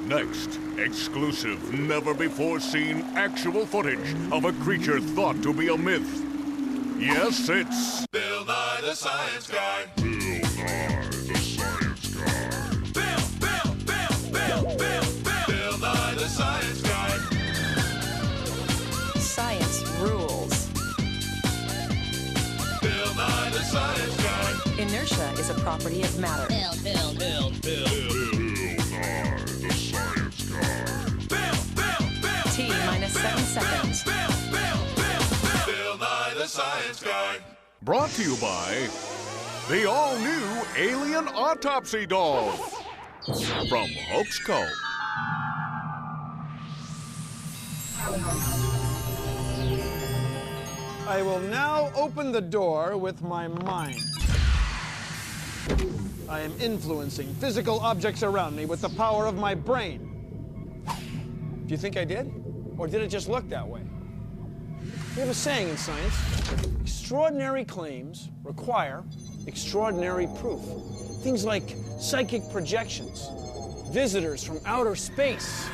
Next, exclusive, never-before-seen actual footage of a creature thought to be a myth. Yes, it's Bill Nye the Science Guy. Bill Nye the Science Guy. Bill Nye the Science Guy. Science rules. Bill Nye the Science Guy. Inertia is a property of matter. Bill Nye the Science Guy. T minus 7 seconds. Bill Nye the Science Guy. Brought to you by the all-new Alien Autopsy Doll from Hoaxco. I will now open the door with my mind. I am influencing physical objects around me with the power of my brain. Do you think I did? Or did it just look that way? We have a saying in science: extraordinary claims require extraordinary proof. Things like psychic projections, visitors from outer space,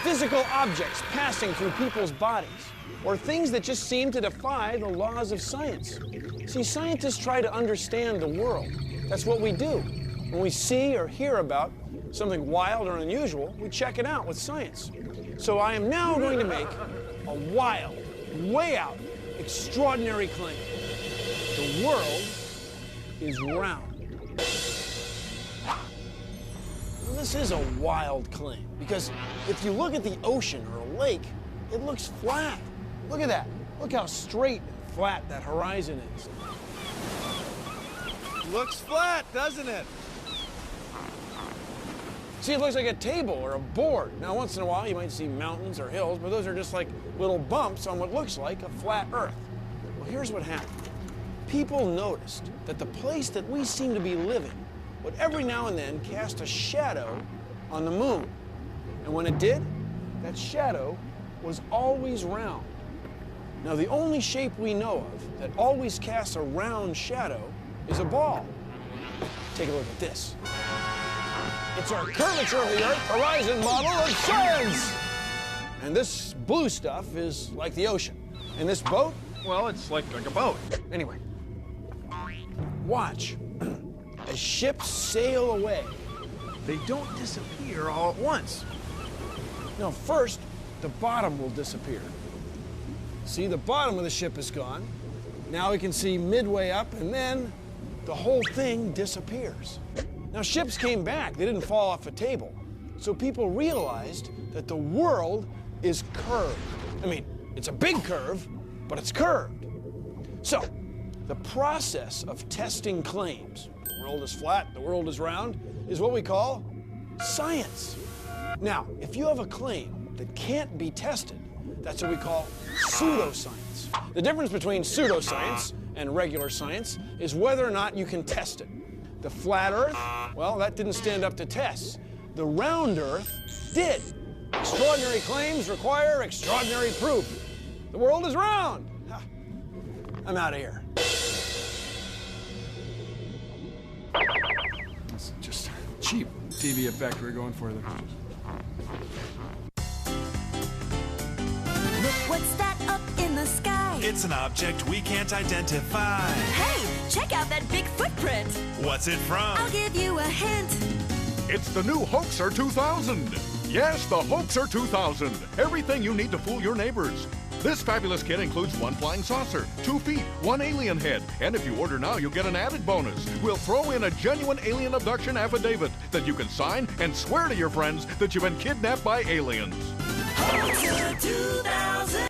physical objects passing through people's bodies, or things that just seem to defy the laws of science. See, scientists try to understand the world. That's what we do. When we see or hear about something wild or unusual, we check it out with science. So I am now going to make a wild, way out, extraordinary claim. The world is round. Well, this is a wild claim, because if you look at the ocean or a lake, it looks flat. Look at that. Look how straight and flat that horizon is. Looks flat, doesn't it? See, it looks like a table or a board. Now, once in a while, you might see mountains or hills, but those are just like little bumps on what looks like a flat Earth. Well, here's what happened. People noticed that the place that we seem to be living would every now and then cast a shadow on the moon. And when it did, that shadow was always round. Now, the only shape we know of that always casts a round shadow is a ball. Take a look at this. It's our curvature of the Earth horizon model of science. And this blue stuff is like the ocean. And this boat, well, it's like a boat. Anyway, watch. As ships sail away, they don't disappear all at once. No, first, the bottom will disappear. See, the bottom of the ship is gone. Now we can see midway up, and then the whole thing disappears. Now, ships came back. They didn't fall off a table. So people realized that the world is curved. I mean, it's a big curve, but it's curved. So, the process of testing claims, the world is flat, the world is round, is what we call science. Now, if you have a claim that can't be tested, that's what we call pseudoscience. The difference between pseudoscience and regular science is whether or not you can test it. The flat Earth, well, that didn't stand up to tests. The round Earth did. Extraordinary claims require extraordinary proof. The world is round. I'm out of here. That's just cheap TV effect we're going for there. Look, what's that up in the sky? It's an object we can't identify. Hey, check out that big footprint. What's it from? I'll give you a hint. It's the new Hoaxer 2000. Yes, the Hoaxer 2000. Everything you need to fool your neighbors. This fabulous kit includes 1 flying saucer, 2 feet, 1 alien head, and if you order now, you'll get an added bonus. We'll throw in a genuine alien abduction affidavit that you can sign and swear to your friends that you've been kidnapped by aliens. Hoaxer 2000.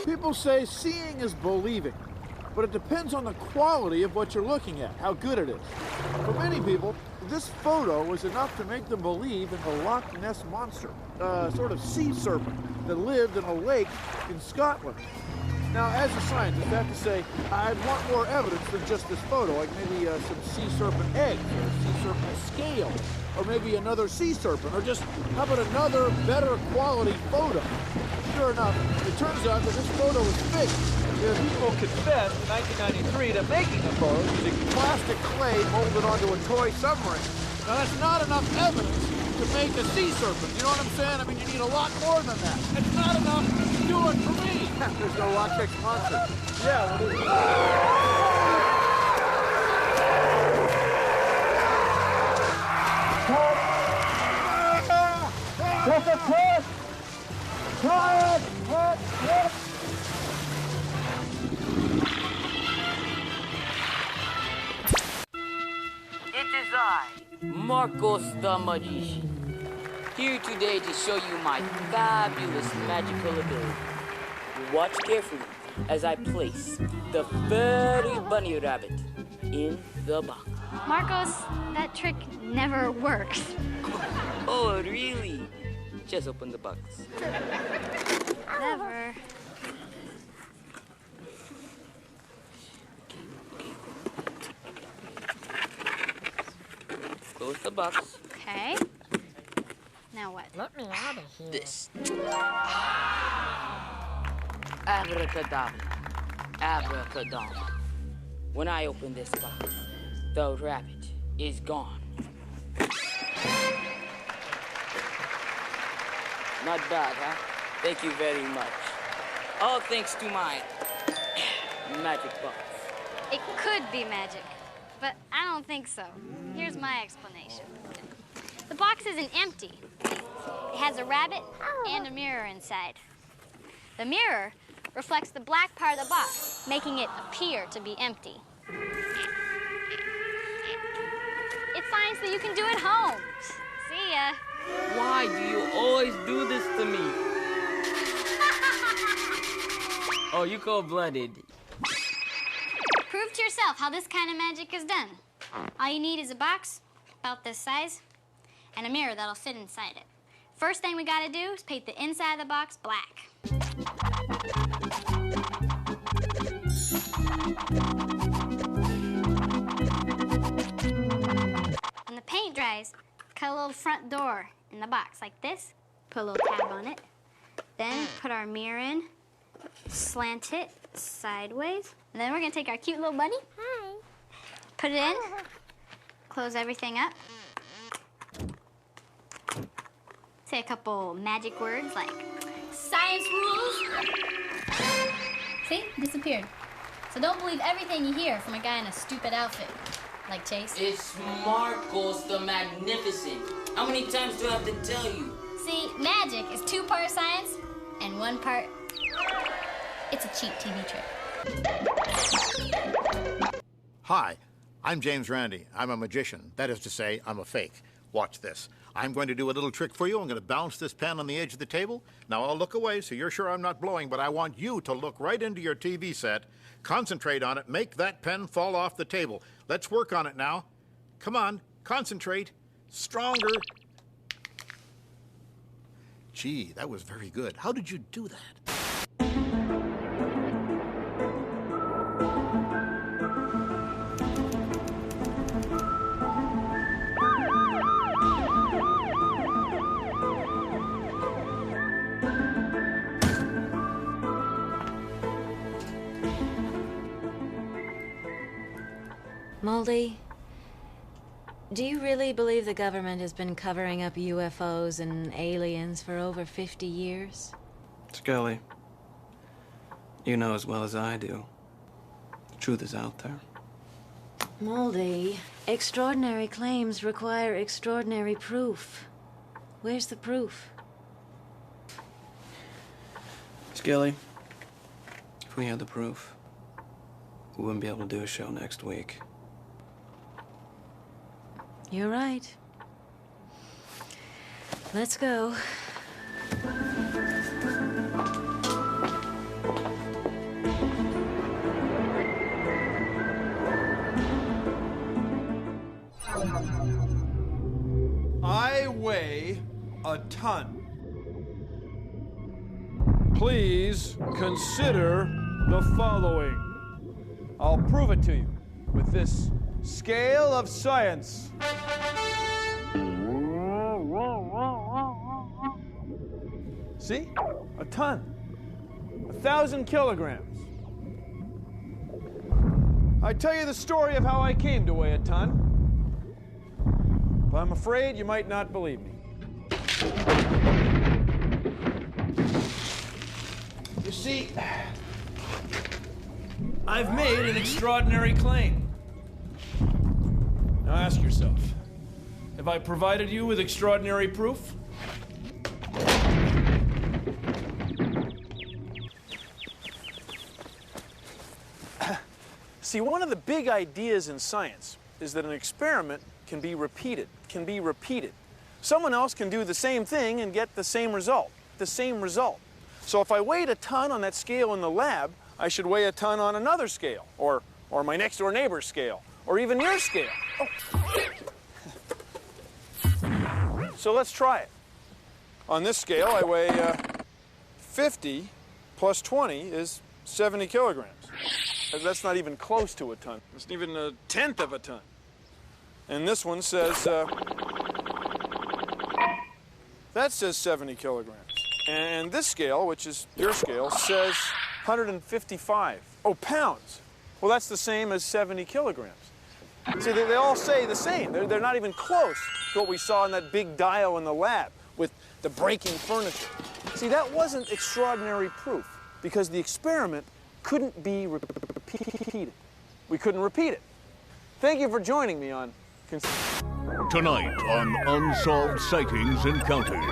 People say seeing is believing, but it depends on the quality of what you're looking at, how good it is. For many people, this photo was enough to make them believe in the Loch Ness Monster, a sort of sea serpent that lived in a lake in Scotland. Now, as a scientist, I have to say, I'd want more evidence than just this photo, like maybe some sea serpent eggs, or a sea serpent scale, or maybe another sea serpent, or just, how about another better quality photo? Sure enough, it turns out that this photo is fake. The people confessed in 1993 to making the photo using plastic clay molded onto a toy submarine. Now, that's not enough evidence to make a sea serpent. You know what I'm saying? I mean, you need a lot more than that. It's not enough to do it for me. There's no rock next monster. Yeah, what is it? It is I, Marcos the Magician, here today to show you my fabulous magical ability. Watch carefully as I place the furry bunny rabbit in the box. Marcos, that trick never works. Oh, really? Just open the box. Never. Close the box. Okay. Now what? Let me out of here. This. Abracadabra. Abracadabra. When I open this box, the rabbit is gone. Not bad, huh? Thank you very much. All thanks to my magic box. It could be magic, but I don't think so. Here's my explanation. The box isn't empty. It has a rabbit and a mirror inside. The mirror reflects the black part of the box, making it appear to be empty. It's science that you can do at home. See ya. Why do you always do this to me? Oh, you cold-blooded. Prove to yourself how this kind of magic is done. All you need is a box about this size and a mirror that'll fit inside it. First thing we gotta do is paint the inside of the box black. When the paint dries, cut a little front door in the box like this. Put a little tab on it. Then put our mirror in, slant it sideways. And then we're gonna take our cute little bunny. Hi. Put it in, close everything up. Say a couple magic words like science rules. See, disappeared. So don't believe everything you hear from a guy in a stupid outfit, like Chase. It's Marcos the Magnificent. How many times do I have to tell you? See, magic is 2 parts science and 1 part. It's a cheap TV trick. Hi, I'm James Randi. I'm a magician. That is to say, I'm a fake. Watch this. I'm going to do a little trick for you. I'm going to bounce this pen on the edge of the table. Now, I'll look away so you're sure I'm not blowing, but I want you to look right into your TV set, concentrate on it, make that pen fall off the table. Let's work on it now. Come on, concentrate. Stronger. Gee, that was very good. How did you do that? Moldy, do you really believe the government has been covering up UFOs and aliens for over 50 years? Scully, you know as well as I do. The truth is out there. Moldy, extraordinary claims require extraordinary proof. Where's the proof? Skilly, if we had the proof, we wouldn't be able to do a show next week. You're right. Let's go. I weigh a ton. Please consider the following. I'll prove it to you with this scale of science. See? A ton. 1,000 kilograms. I tell you the story of how I came to weigh a ton. But I'm afraid you might not believe me. You see, I've made an extraordinary claim. Now ask yourself, have I provided you with extraordinary proof? See, one of the big ideas in science is that an experiment can be repeated, Someone else can do the same thing and get the same result, So if I weighed a ton on that scale in the lab, I should weigh a ton on another scale, or my next door neighbor's scale, or even your scale. Oh. So let's try it. On this scale, I weigh 50 plus 20 is 70 kilograms. That's not even close to a ton. It's not even a tenth of a ton. And this one says, that says 70 kilograms. And this scale, which is your scale, says 155. Oh, pounds. Well, that's the same as 70 kilograms. See, they all say the same. They're not even close to what we saw in that big dial in the lab with the breaking furniture. See, that wasn't extraordinary proof because the experiment couldn't be repeated. We couldn't repeat it. Thank you for joining me on... Tonight on Unsolved Sightings Encounters.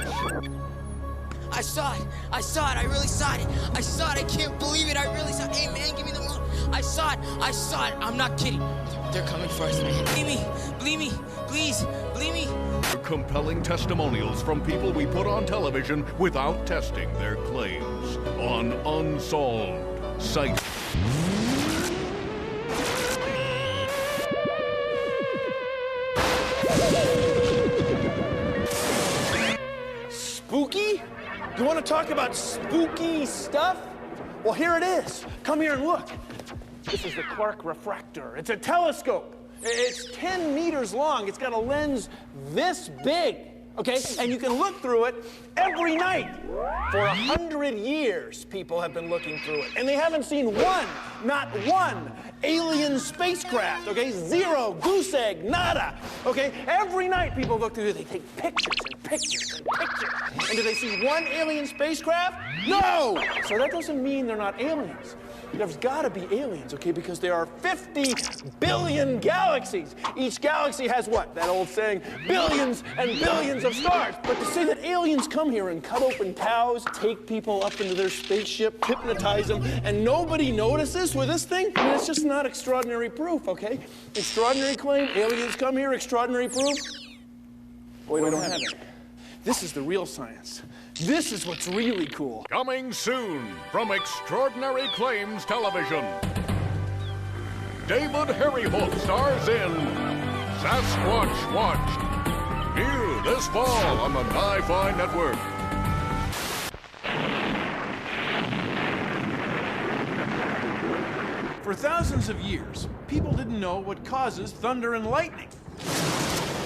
I saw it, I really saw it. I saw it, I can't believe it, I really saw it. Hey man, give me the remote. I saw it, I'm not kidding. They're coming for us, man. Believe me, please, believe me. Compelling testimonials from people we put on television without testing their claims on Unsolved Sightings. Spooky? You want to talk about spooky stuff? Well, here it is. Come here and look. This is the Clark refractor. It's a telescope. It's 10 meters long. It's got a lens this big, okay? And you can look through it every night. For 100 years, people have been looking through it. And they haven't seen one, not one, alien spacecraft, okay? Zero, goose egg, nada, okay? Every night people look through it. They take pictures and pictures and pictures. And do they see one alien spacecraft? No! So that doesn't mean they're not aliens. There's gotta be aliens, okay? Because there are 50 billion galaxies. Each galaxy has what? That old saying, billions and billions of stars. But to say that aliens come here and cut open cows, take people up into their spaceship, hypnotize them, and nobody notices with this thing, I mean, it's just not extraordinary proof, okay? Extraordinary claim, aliens come here, extraordinary proof. Boy, we don't have it. This is the real science. This is what's really cool. Coming soon from Extraordinary Claims Television. David Harryholt stars in Sasquatch Watched. New this fall on the Sci-Fi Network. For thousands of years, people didn't know what causes thunder and lightning.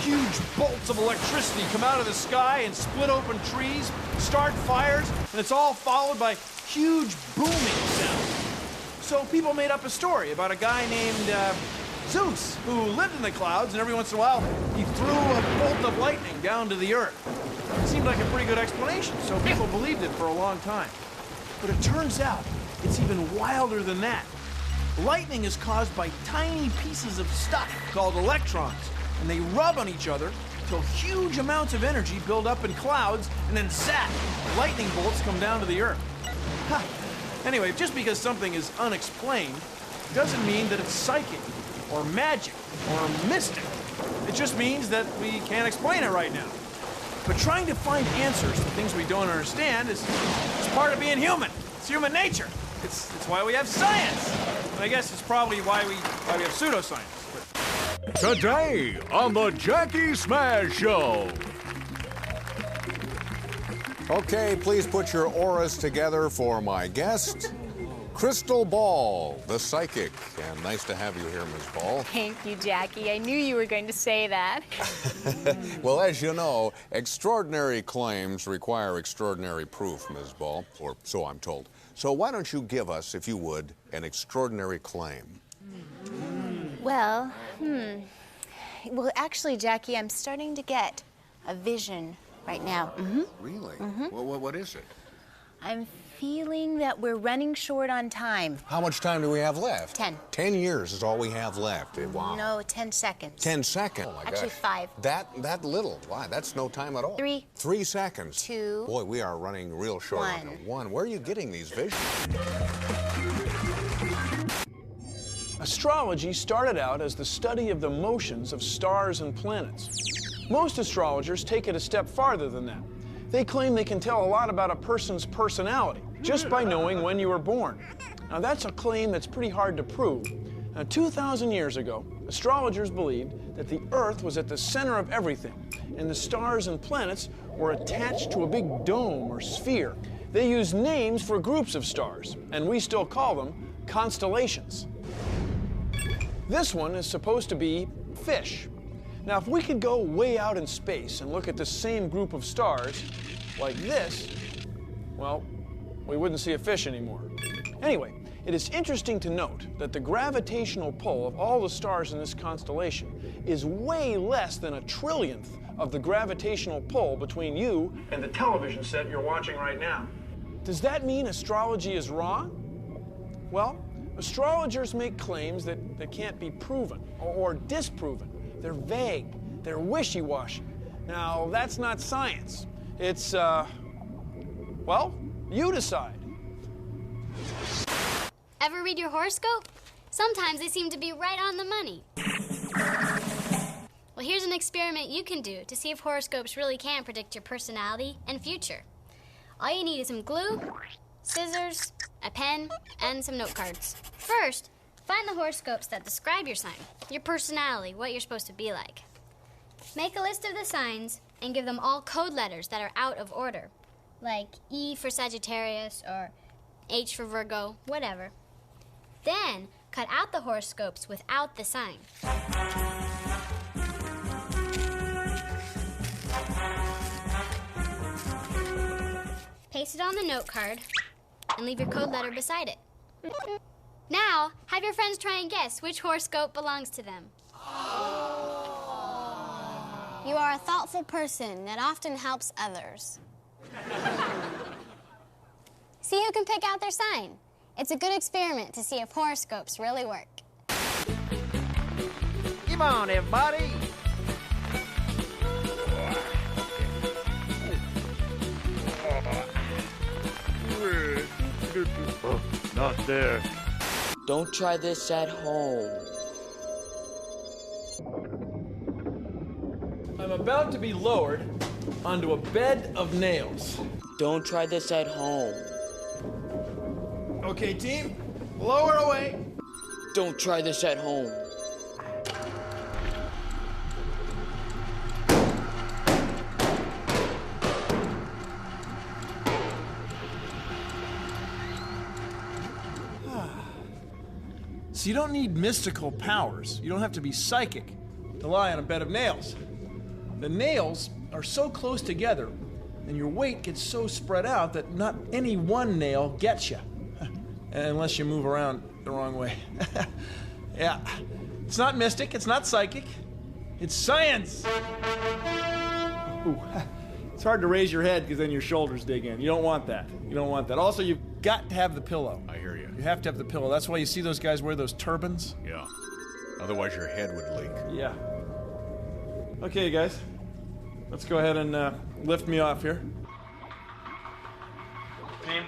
Huge bolts of electricity come out of the sky and split open trees, start fires, and it's all followed by huge booming sounds. So people made up a story about a guy named Zeus, who lived in the clouds, and every once in a while he threw a bolt of lightning down to the earth. It seemed like a pretty good explanation, so people believed it for a long time. But it turns out it's even wilder than that. Lightning is caused by tiny pieces of stuff called electrons, and they rub on each other till huge amounts of energy build up in clouds, and then zap, lightning bolts come down to the earth. Huh. Anyway, just because something is unexplained doesn't mean that it's psychic or magic or mystic. It just means that we can't explain it right now. But trying to find answers to things we don't understand is part of being human. It's human nature. It's why we have science. And I guess it's probably why we have pseudoscience. Today on the Jackie Smash Show. Okay, please put your auras together for my guest, Crystal Ball, the psychic. And nice to have you here, Ms. Ball. Thank you, Jackie. I knew you were going to say that. Well, as you know, extraordinary claims require extraordinary proof, Ms. Ball, or so I'm told. So why don't you give us, if you would, an extraordinary claim? Well, Well, actually, Jackie, I'm starting to get a vision right now. Really? What is it? I'm feeling that we're running short on time. How much time do we have left? 10. 10 years is all we have left. Wow. No, 10 seconds. 10 seconds? Oh, my Actually, gosh. 5. That little? Wow, that's no time at all. 3. 3 seconds. 2. Boy, we are running real short on time. 1. Where are you getting these visions? Astrology started out as the study of the motions of stars and planets. Most astrologers take it a step farther than that. They claim they can tell a lot about a person's personality just by knowing when you were born. Now, that's a claim that's pretty hard to prove. Now, 2,000 years ago, astrologers believed that the Earth was at the center of everything, and the stars and planets were attached to a big dome or sphere. They used names for groups of stars, and we still call them constellations. This one is supposed to be fish. Now, if we could go way out in space and look at the same group of stars, like this, well, we wouldn't see a fish anymore. Anyway, it is interesting to note that the gravitational pull of all the stars in this constellation is way less than a trillionth of the gravitational pull between you and the television set you're watching right now. Does that mean astrology is wrong? Well, astrologers make claims that can't be proven or disproven. They're vague. They're wishy-washy. Now, that's not science. It's, well, you decide. Ever read your horoscope? Sometimes they seem to be right on the money. Well, here's an experiment you can do to see if horoscopes really can predict your personality and future. All you need is some glue, scissors, a pen, and some note cards. First, find the horoscopes that describe your sign, your personality, what you're supposed to be like. Make a list of the signs and give them all code letters that are out of order, like E for Sagittarius or H for Virgo, whatever. Then, cut out the horoscopes without the sign. Paste it on the note card and leave your code letter beside it. Now, have your friends try and guess which horoscope belongs to them. You are a thoughtful person that often helps others. See who can pick out their sign. It's a good experiment to see if horoscopes really work. Come on, everybody. Oh, not there. Don't try this at home. I'm about to be lowered onto a bed of nails. Don't try this at home. Okay, team, lower away. Don't try this at home. So you don't need mystical powers. You don't have to be psychic to lie on a bed of nails. The nails are so close together and your weight gets so spread out that not any one nail gets you. Unless you move around the wrong way. Yeah. It's not mystic, it's not psychic. It's science. Ooh. It's hard to raise your head because then your shoulders dig in. You don't want that. You don't want that. Also, you've got to have the pillow. I hear you. You have to have the pillow. That's why you see those guys wear those turbans. Yeah. Otherwise, your head would leak. Yeah. Okay, guys. Let's go ahead and lift me off here. Team.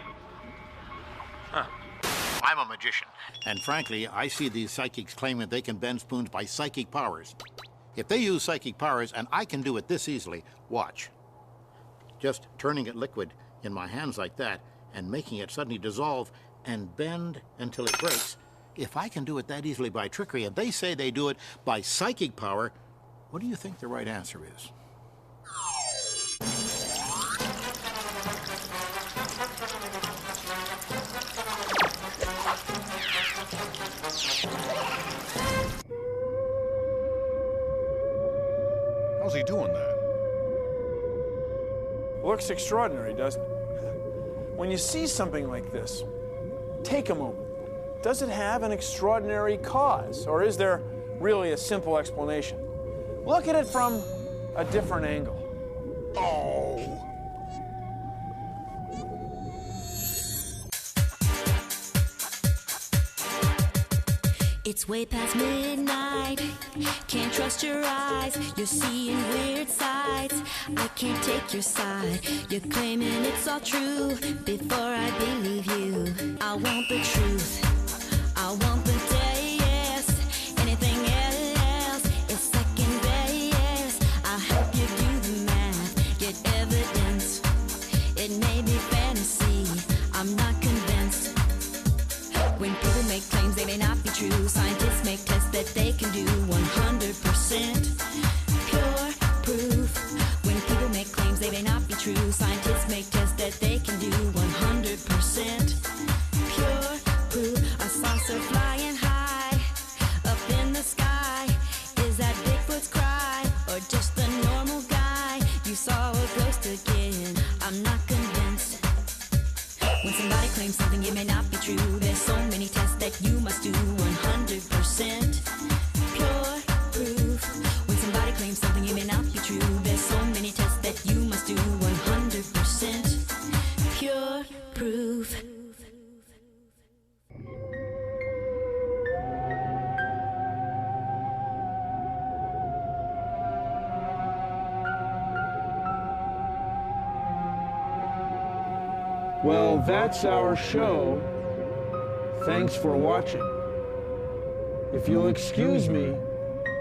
I'm a magician, and frankly, I see these psychics claiming they can bend spoons by psychic powers. If they use psychic powers, and I can do it this easily, watch. Just turning it liquid in my hands like that, and making it suddenly dissolve and bend until it breaks. If I can do it that easily by trickery, and they say they do it by psychic power, what do you think the right answer is? How's he doing that? Looks extraordinary, doesn't it? When you see something like this, take a moment. Does it have an extraordinary cause? Or is there really a simple explanation. Look at it from a different angle. Oh! It's way past midnight, can't trust your eyes, you're seeing weird sights, I can't take your side, you're claiming it's all true, before I believe you, I want the truth, I want the day, yes, anything else is second base, I'll help you do the math, get evidence, it may be fantasy, I'm not convinced. When people make claims they may not be true, scientists make tests that they can do 100% pure proof. When people make claims they may not be true, scientists make tests that they can do 100% pure proof. A saucer flying high up in the sky, is that Bigfoot's cry or just a normal guy? You saw a ghost again, I'm not convinced. When somebody claims something it may not be true, there's so many tests that you must do 100% pure proof. When somebody claims something it may not be true, there's so many tests that you must do 100% pure proof. Well, that's our show. Thanks for watching. If you'll excuse me,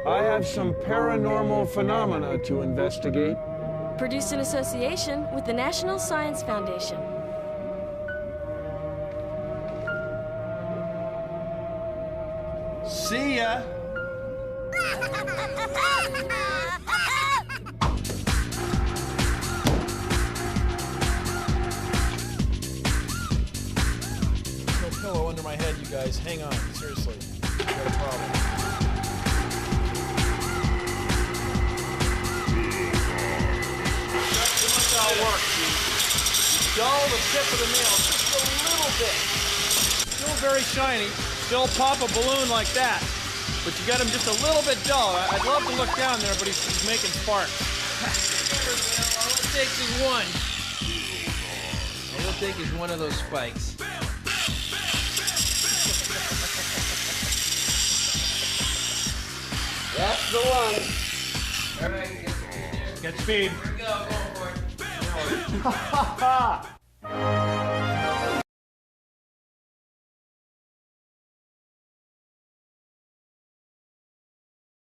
I have some paranormal phenomena to investigate. Produced in association with the National Science Foundation. See ya! Pillow under my head, you guys. Hang on, seriously. I've got a problem. That's how it works. You dull the tip of the nail just a little bit. Still very shiny. Still pop a balloon like that. But you got him just a little bit dull. I'd love to look down there, but he's making sparks. All it takes is one. All it'll take is one of those spikes. That's the one. All right, get speed. Here we go, going for it.